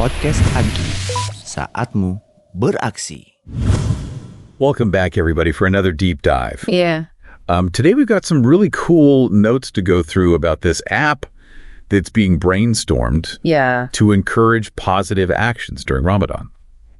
Podcast Agi, saatmu beraksi. Welcome back, everybody, for another deep dive. Yeah. Today we've got some really cool notes to go through about this app that's being brainstormed to encourage positive actions during Ramadan.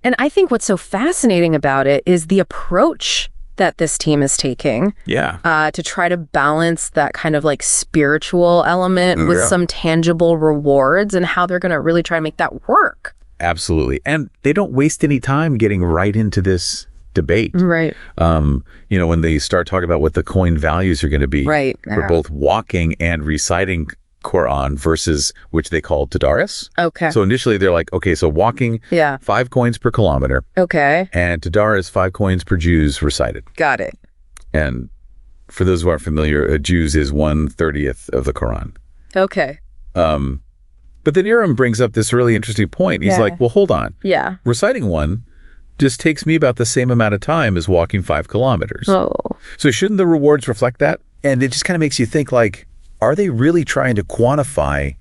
And I think what's so fascinating about it is the approach that this team is taking to try to balance that kind of like spiritual element with some tangible rewards and how they're going to really try to make that work. Absolutely. And they don't waste any time getting right into this debate. Right. When they start talking about what the coin values are going to be for both walking and reciting Quran versus which they call Tadarus. Okay. So initially they're like, okay, so walking, 5 coins per kilometer. Okay. And Tadarus, 5 coins per juz recited. Got it. And for those who aren't familiar, a juz is 1/30th of the Quran. Okay. But then Iram brings up this really interesting point. He's like, well, hold on. Yeah. Reciting one just takes me about the same amount of time as walking 5 kilometers. Oh. So shouldn't the rewards reflect that? And it just kind of makes you think, like, are they really trying to quantify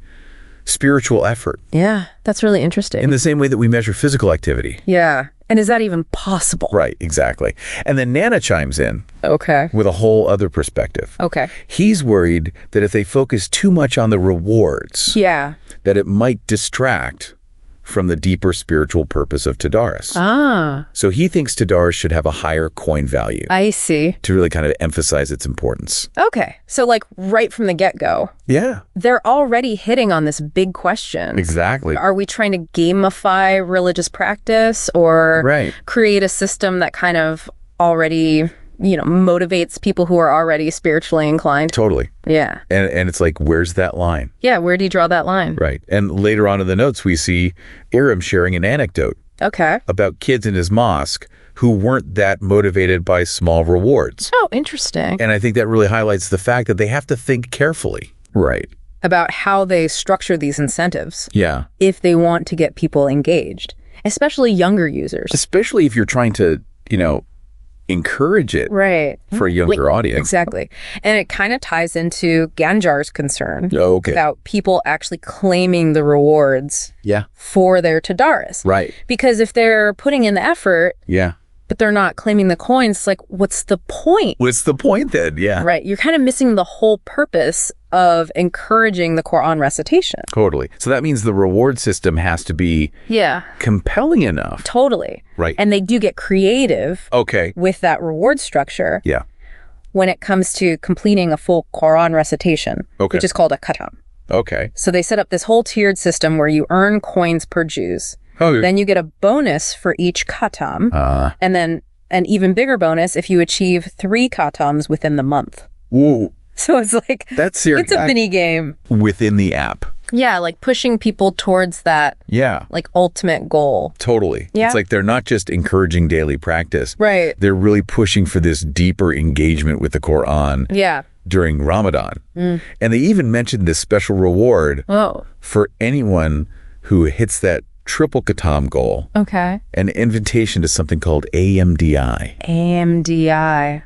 spiritual effort? Yeah, that's really interesting. In the same way that we measure physical activity. Yeah. And is that even possible? Right, exactly. And then Nana chimes in with a whole other perspective. Okay. He's worried that if they focus too much on the rewards, that it might distract from the deeper spiritual purpose of Tadarus. So he thinks Tadarus should have a higher coin value. I see. To really kind of emphasize its importance. Okay. So like right from the get-go. Yeah. They're already hitting on this big question. Exactly. Are we trying to gamify religious practice or create a system that kind of already, motivates people who are already spiritually inclined? Totally. Yeah. And it's like, where's that line? Yeah, where do you draw that line? Right. And later on in the notes, we see Iram sharing an anecdote about kids in his mosque who weren't that motivated by small rewards. Oh, interesting. And I think that really highlights the fact that they have to think carefully. Right. About how they structure these incentives. Yeah. If they want to get people engaged, especially younger users. Especially if you're trying to, encourage it for a younger audience. Exactly. And it kind of ties into Ganjar's concern about people actually claiming the rewards for their Tadarus. Right. Because if they're putting in the effort, but they're not claiming the coins, it's like, what's the point? What's the point then? Yeah. Right. You're kind of missing the whole purpose of encouraging the Quran recitation. Totally. So that means the reward system has to be compelling enough. Totally. Right. And they do get creative with that reward structure when it comes to completing a full Quran recitation, which is called a khatam. Okay. So they set up this whole tiered system where you earn coins per juz. Then you get a bonus for each khatam, and then an even bigger bonus if you achieve 3 khatams within the month. Ooh. So it's like, that's serious. It's a mini game. Within the app. Yeah, like pushing people towards that like ultimate goal. Totally. Yeah. It's like they're not just encouraging daily practice. Right. They're really pushing for this deeper engagement with the Quran during Ramadan. And they even mentioned this special reward for anyone who hits that triple khatam goal. Okay. An invitation to something called AMDI. AMDI.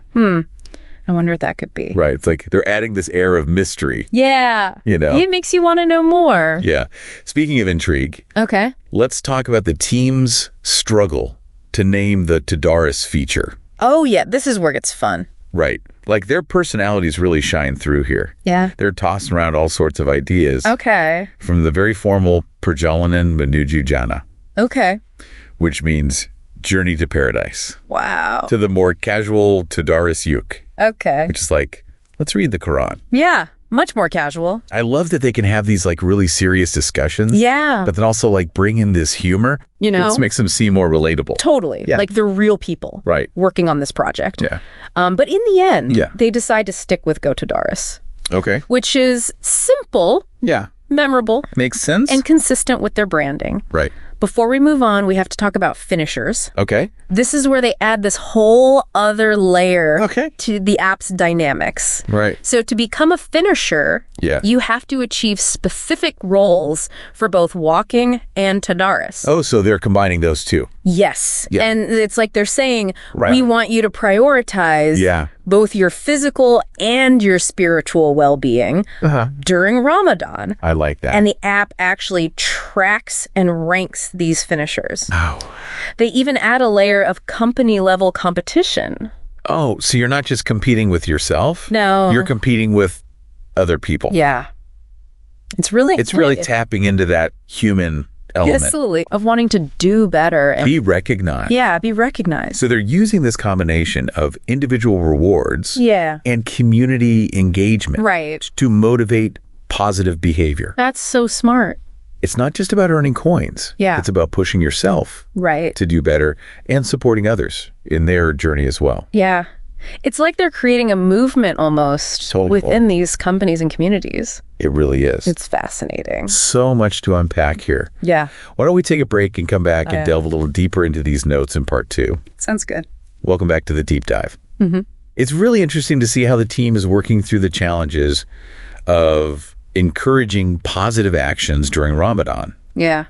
I wonder what that could be. Right. It's like they're adding this air of mystery. Yeah. It makes you want to know more. Yeah. Speaking of intrigue. Okay. Let's talk about the team's struggle to name the Tadarus feature. Oh, yeah. This is where it gets fun. Right. Like their personalities really shine through here. Yeah. They're tossing around all sorts of ideas. Okay. From the very formal Perjalanan Menuju Jannah. Okay. Which means journey to paradise. Wow. To the more casual Tadarus Yuk. Okay. Which is like, let's read the Quran. Yeah. Much more casual. I love that they can have these like really serious discussions. Yeah. But then also like bring in this humor. This makes them seem more relatable. Totally. Yeah. Like they're real people. Right. Working on this project. Yeah. But in the end, they decide to stick with Go Tadarus. Okay. Which is simple. Yeah. Memorable. Makes sense. And consistent with their branding. Right. Before we move on, we have to talk about finishers. Okay. This is where they add this whole other layer okay. to the app's dynamics. Right. So to become a finisher, you have to achieve specific roles for both walking and Tadarus. Oh, so they're combining those two. Yes. Yeah. And it's like they're saying, we want you to prioritize both your physical and your spiritual well-being during Ramadan. I like that. And the app actually tracks and ranks these finishers. Oh. They even add a layer of company-level competition. Oh, so you're not just competing with yourself? No. You're competing with other people. Yeah. It's really tapping into that human element. Absolutely. Of wanting to do better. And be recognized. Yeah, be recognized. So they're using this combination of individual rewards and community engagement to motivate positive behavior. That's so smart. It's not just about earning coins. Yeah. It's about pushing yourself to do better and supporting others in their journey as well. Yeah. It's like they're creating a movement almost within these companies and communities. It really is. It's fascinating. So much to unpack here. Yeah. Why don't we take a break and come back and delve a little deeper into these notes in part 2. Sounds good. Welcome back to the deep dive. Mm-hmm. It's really interesting to see how the team is working through the challenges of encouraging positive actions during Ramadan. Yeah.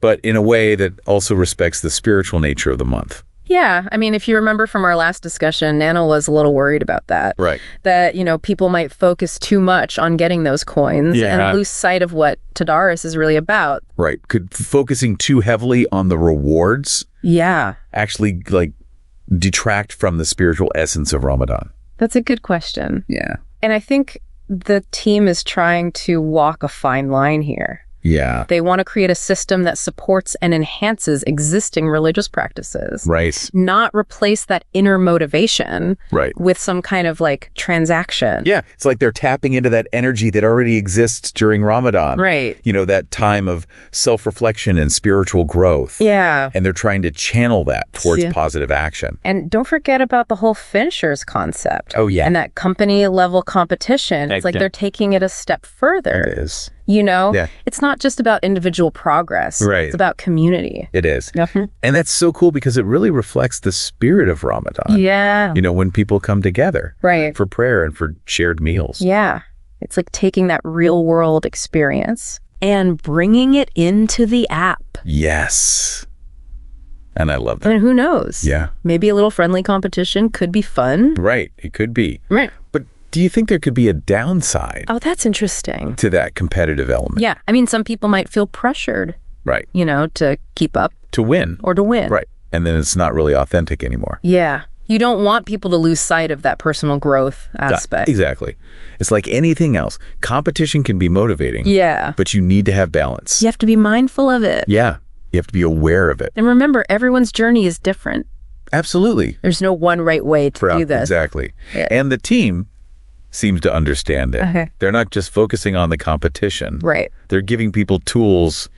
But in a way that also respects the spiritual nature of the month. Yeah. I mean, if you remember from our last discussion, Nana was a little worried about that. Right. That, people might focus too much on getting those coins and lose sight of what Tadarus is really about. Right. Could focusing too heavily on the rewards actually detract from the spiritual essence of Ramadan? That's a good question. Yeah. And I think the team is trying to walk a fine line here. Yeah. They want to create a system that supports and enhances existing religious practices. Right. Not replace that inner motivation with some kind of transaction. Yeah. It's like they're tapping into that energy that already exists during Ramadan. Right. That time of self-reflection and spiritual growth. Yeah. And they're trying to channel that towards positive action. And don't forget about the whole finishers concept. Oh, yeah. And that company level competition. It's like they're taking it a step further. It is. It's not just about individual progress. Right. It's about community. It is. And that's so cool because it really reflects the spirit of Ramadan. Yeah. When people come together for prayer and for shared meals. Yeah. It's like taking that real world experience and bringing it into the app. Yes. And I love that. And who knows? Yeah. Maybe a little friendly competition could be fun. Right. It could be. Right. But do you think there could be a downside? Oh, that's interesting. To that competitive element? Yeah. I mean, some people might feel pressured. Right. To keep up. To win. Or to win. Right. And then it's not really authentic anymore. Yeah. You don't want people to lose sight of that personal growth aspect. Exactly. It's like anything else. Competition can be motivating. Yeah. But you need to have balance. You have to be mindful of it. Yeah. You have to be aware of it. And remember, everyone's journey is different. Absolutely. There's no one right way to do this. Exactly. Yeah. And the team seems to understand it. Okay. They're not just focusing on the competition. Right. They're giving people tools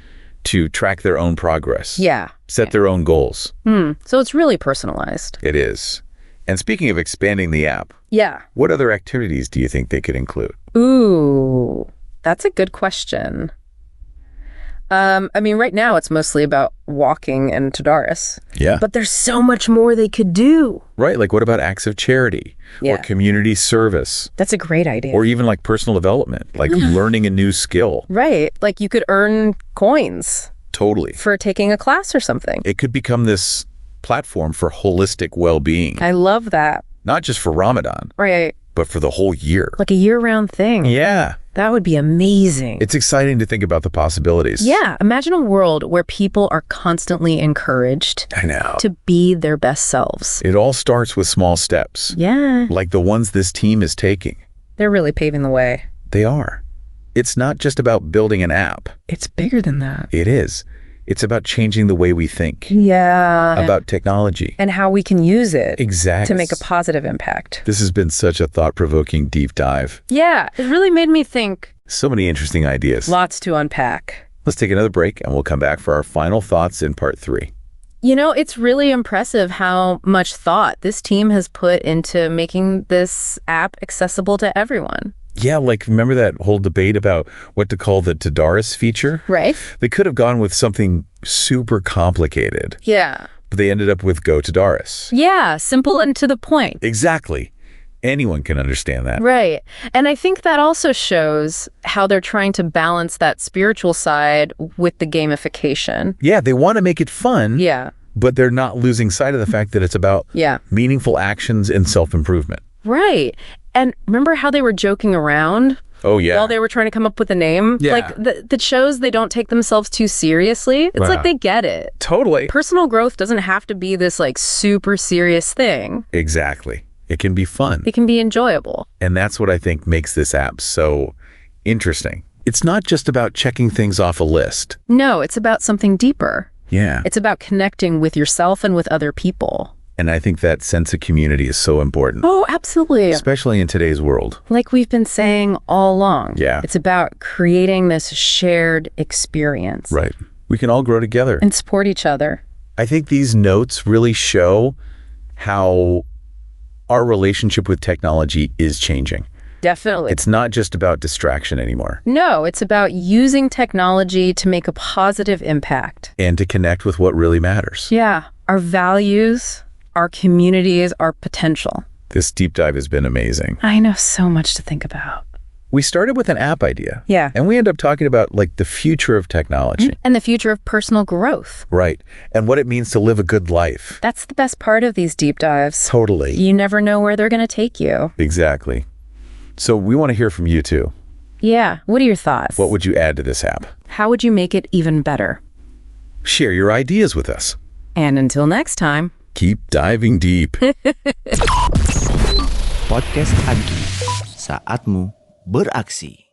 to track their own progress. Yeah. Set their own goals. So it's really personalized. It is. And speaking of expanding the app, what other activities do you think they could include? Ooh, that's a good question. I mean, right now it's mostly about walking and Tadarus. Yeah. But there's so much more they could do. Right. Like what about acts of charity or community service? That's a great idea. Or even like personal development, like learning a new skill. Right. Like you could earn coins. Totally. For taking a class or something. It could become this platform for holistic well-being. I love that. Not just for Ramadan. Right. But for the whole year. Like a year-round thing. Yeah. That would be amazing. It's exciting to think about the possibilities. Yeah. Imagine a world where people are constantly encouraged to be their best selves. It all starts with small steps. Yeah. Like the ones this team is taking. They're really paving the way. They are. It's not just about building an app. It's bigger than that. It is. It's about changing the way we think. Yeah. About technology. And how we can use it. Exactly. To make a positive impact. This has been such a thought-provoking deep dive. Yeah. It really made me think. So many interesting ideas. Lots to unpack. Let's take another break and we'll come back for our final thoughts in part 3. It's really impressive how much thought this team has put into making this app accessible to everyone. Yeah, like remember that whole debate about what to call the Tadarus feature? Right. They could have gone with something super complicated. Yeah. But they ended up with Go Tadarus. Yeah, simple and to the point. Exactly. Anyone can understand that. Right. And I think that also shows how they're trying to balance that spiritual side with the gamification. Yeah, they want to make it fun. Yeah. but they're not losing sight of the fact that it's about meaningful actions and self-improvement. Right. And remember how they were joking around? Oh, yeah. While they were trying to come up with a name? Yeah. Like, that shows they don't take themselves too seriously. It's like they get it. Totally. Personal growth doesn't have to be this, like, super serious thing. Exactly. It can be fun. It can be enjoyable. And that's what I think makes this app so interesting. It's not just about checking things off a list. No, it's about something deeper. Yeah. It's about connecting with yourself and with other people. And I think that sense of community is so important. Oh, absolutely. Especially in today's world. Like we've been saying all along. Yeah. It's about creating this shared experience. Right. We can all grow together. And support each other. I think these notes really show how our relationship with technology is changing. Definitely. It's not just about distraction anymore. No, it's about using technology to make a positive impact. And to connect with what really matters. Yeah. Our values, our communities, our potential. This deep dive has been amazing. I know so much to think about. We started with an app idea. Yeah. And we end up talking about like the future of technology. And the future of personal growth. Right. And what it means to live a good life. That's the best part of these deep dives. Totally. You never know where they're going to take you. Exactly. So we want to hear from you too. Yeah. What are your thoughts? What would you add to this app? How would you make it even better? Share your ideas with us. And until next time, keep diving deep. Podcast Agi, saatmu beraksi.